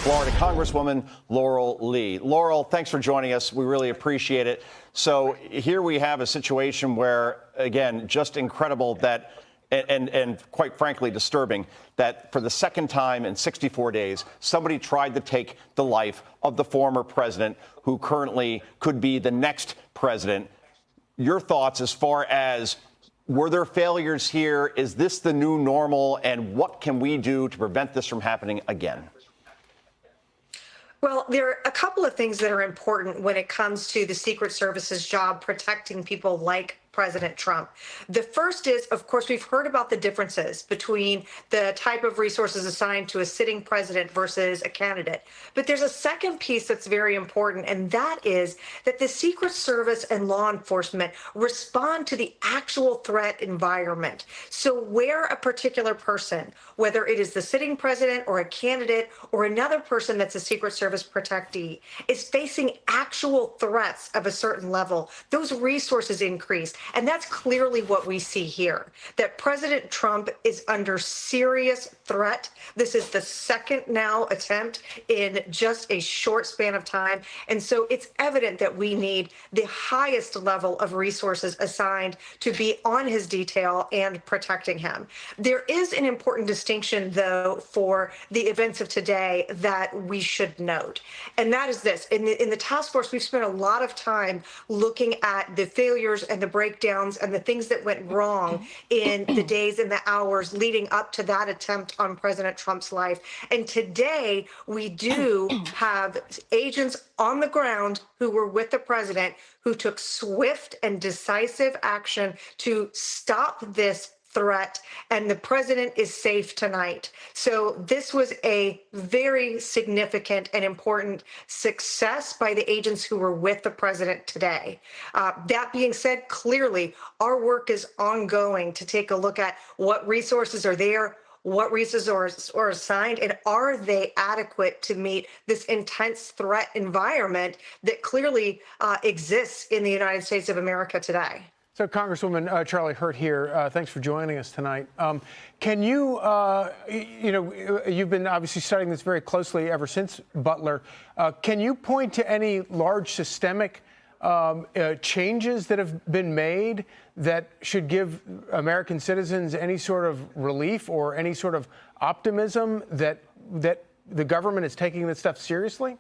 Florida Congresswoman Laurel Lee. Laurel, thanks for joining us. We really appreciate it. So here we have a situation where, again, just incredible that, and quite frankly disturbing, that for the second time in 64 days, somebody tried to take the life of the former president who currently could be the next president. Your thoughts as far as, were there failures here? Is this the new normal? And what can we do to prevent this from happening again? Well, there are a couple of things that are important when it comes to the Secret Service's job protecting people like President Trump. The first is, of course, we've heard about the differences between the type of resources assigned to a sitting president versus a candidate. But there's a second piece that's very important, and that is that the Secret Service and law enforcement respond to the actual threat environment. So where a particular person, whether it is the sitting president or a candidate or another person that's a Secret Service protectee, is facing actual threats of a certain level, those resources increase. And that's clearly what we see here, that President Trump is under serious threat. This is the second now attempt in just a short span of time. And so it's evident that we need the highest level of resources assigned to be on his detail and protecting him. There is an important distinction, though, for the events of today that we should note. And that is this. In the task force, we've spent a lot of time looking at the failures and the breakdowns and the things that went wrong in the days and the hours leading up to that attempt on President Trump's life. And today, we do have agents on the ground who were with the president who took swift and decisive action to stop this threat, and the president is safe tonight. So this was a very significant and important success by the agents who were with the president today. That being said, clearly our work is ongoing to take a look at what resources are there, what resources are assigned, and are they adequate to meet this intense threat environment that clearly exists in the United States of America today. So, Congresswoman Charlie Hurt here. Thanks for joining us tonight. Can you, you've been obviously studying this very closely ever since Butler. Can you point to any large systemic changes that have been made that should give American citizens any sort of relief or any sort of optimism that the government is taking this stuff seriously?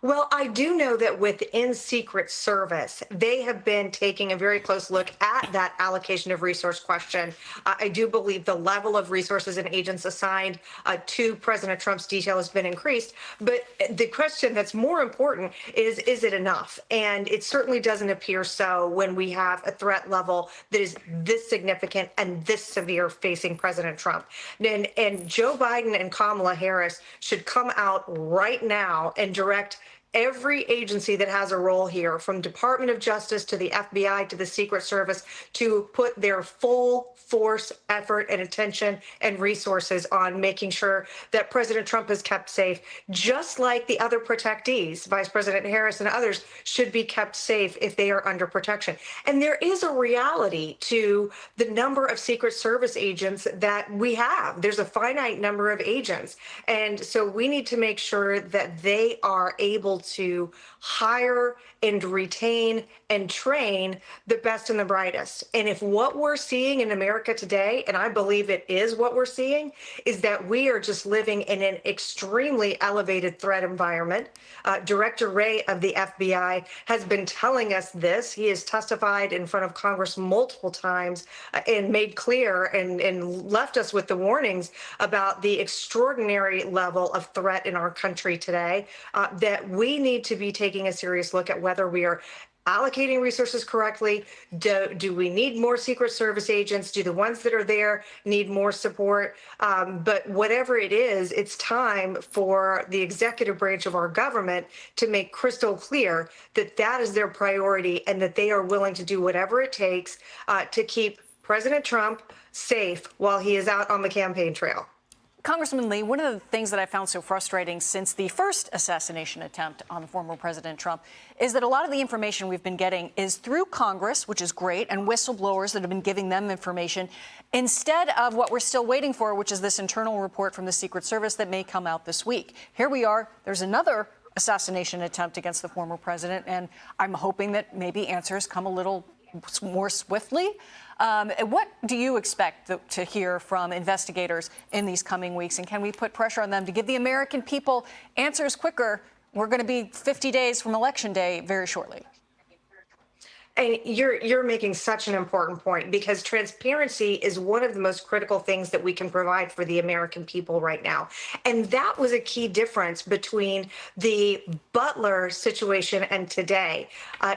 Well, I do know that within Secret Service, they have been taking a very close look at that allocation of resource question. I do believe the level of resources and agents assigned to President Trump's detail has been increased. But the question that's more important is it enough? And it certainly doesn't appear so when we have a threat level that is this significant and this severe facing President Trump. And Joe Biden and Kamala Harris should come out right now and direct every agency that has a role here, from Department of Justice to the FBI to the Secret Service, to put their full force, effort, and attention and resources on making sure that President Trump is kept safe, just like the other protectees, Vice President Harris and others, should be kept safe if they are under protection. And there is a reality to the number of Secret Service agents that we have. There's a finite number of agents. And so we need to make sure that they are able to hire and retain and train the best and the brightest. And if what we're seeing in America today, and I believe it is what we're seeing, is that we are just living in an extremely elevated threat environment. Director Wray of the FBI has been telling us this. He has testified in front of Congress multiple times and made clear and left us with the warnings about the extraordinary level of threat in our country today, that we need to be taking a serious look at whether we are allocating resources correctly. Do we need more Secret Service agents? Do the ones that are there need more support? But whatever it is, it's time for the executive branch of our government to make crystal clear that that is their priority and that they are willing to do whatever it takes to keep President Trump safe while he is out on the campaign trail. Congressman Lee, one of the things that I found so frustrating since the first assassination attempt on the former President Trump is that a lot of the information we've been getting is through Congress, which is great, and whistleblowers that have been giving them information, instead of what we're still waiting for, which is this internal report from the Secret Service that may come out this week. Here we are. There's another assassination attempt against the former president, and I'm hoping that maybe answers come a little more swiftly. What do you expect to hear from investigators in these coming weeks? And can we put pressure on them to give the American people answers quicker? We're going to be 50 days from Election Day very shortly. And you're making such an important point, because transparency is one of the most critical things that we can provide for the American people right now. And that was a key difference between the Butler situation and today.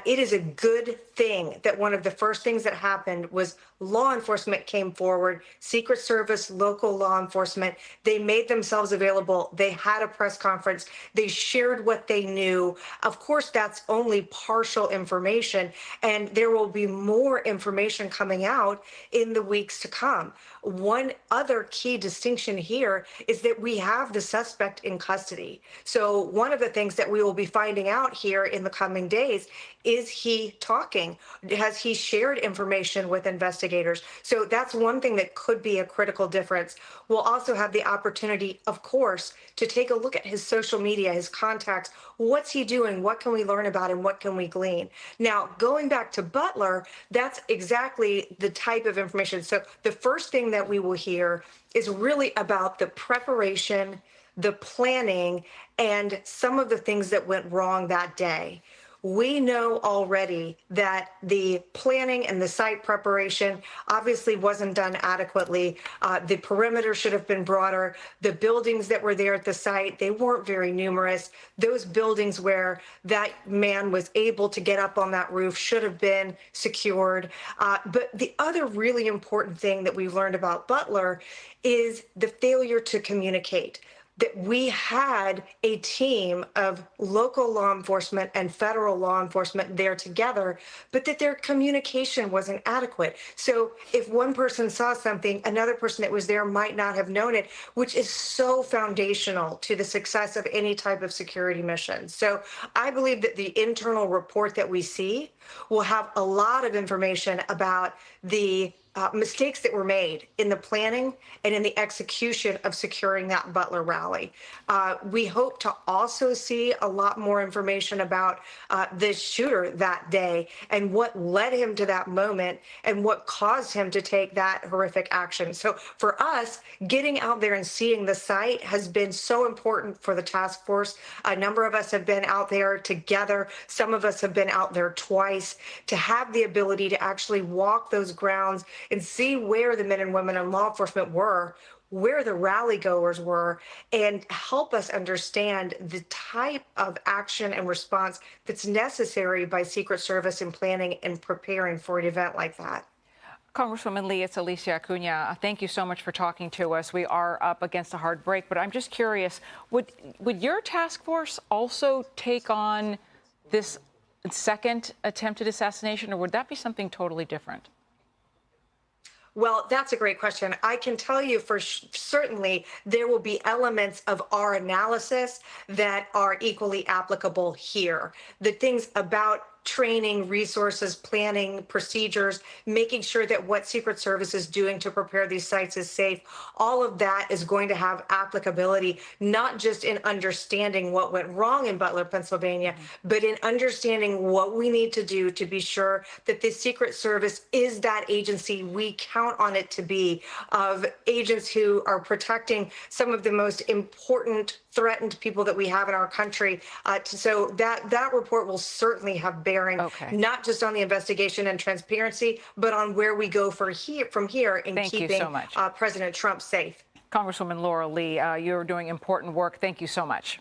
It is a good thing that one of the first things that happened was law enforcement came forward, Secret Service, local law enforcement. They made themselves available. They had a press conference. They shared what they knew. Of course, that's only partial information, and there will be more information coming out in the weeks to come. One other key distinction here is that we have the suspect in custody. So one of the things that we will be finding out here in the coming days, is he talking? Has he shared information with investigators? So that's one thing that could be a critical difference. We'll also have the opportunity, of course, to take a look at his social media, his contacts. What's he doing? What can we learn about him? What can we glean? Now, going back to Butler, that's exactly the type of information. So the first thing that we will hear is really about the preparation, the planning, and some of the things that went wrong that day. We know already that the planning and the site preparation obviously wasn't done adequately. The perimeter should have been broader. The buildings that were there at the site, they weren't very numerous. Those buildings where that man was able to get up on that roof should have been secured. But the other really important thing that we've learned about Butler is the failure to communicate. That we had a team of local law enforcement and federal law enforcement there together, but that their communication wasn't adequate. So if one person saw something, another person that was there might not have known it, which is so foundational to the success of any type of security mission. So I believe that the internal report that we see will have a lot of information about the mistakes that were made in the planning and in the execution of securing that Butler rally. We hope to also see a lot more information about the shooter that day and what led him to that moment and what caused him to take that horrific action. So for us, getting out there and seeing the site has been so important for the task force. A number of us have been out there together. Some of us have been out there twice. To have the ability to actually walk those grounds and see where the men and women in law enforcement were, where the rally goers were, and help us understand the type of action and response that's necessary by Secret Service in planning and preparing for an event like that. Congresswoman Lee, it's Alicia Acuna. Thank you so much for talking to us. We are up against a hard break, but I'm just curious, would your task force also take on this second attempted assassination, or would that be something totally different? Well, that's a great question. I can tell you for certainly there will be elements of our analysis that are equally applicable here. The things about training, resources, planning, procedures, making sure that what Secret Service is doing to prepare these sites is safe, all of that is going to have applicability, not just in understanding what went wrong in Butler, Pennsylvania, but in understanding what we need to do to be sure that the Secret Service is that agency we count on it to be, of agents who are protecting some of the most important threatened people that we have in our country. So that report will certainly have bearing, not just on the investigation and transparency, but on where we go from here in keeping President Trump safe. Congresswoman Laurel Lee, you're doing important work. Thank you so much.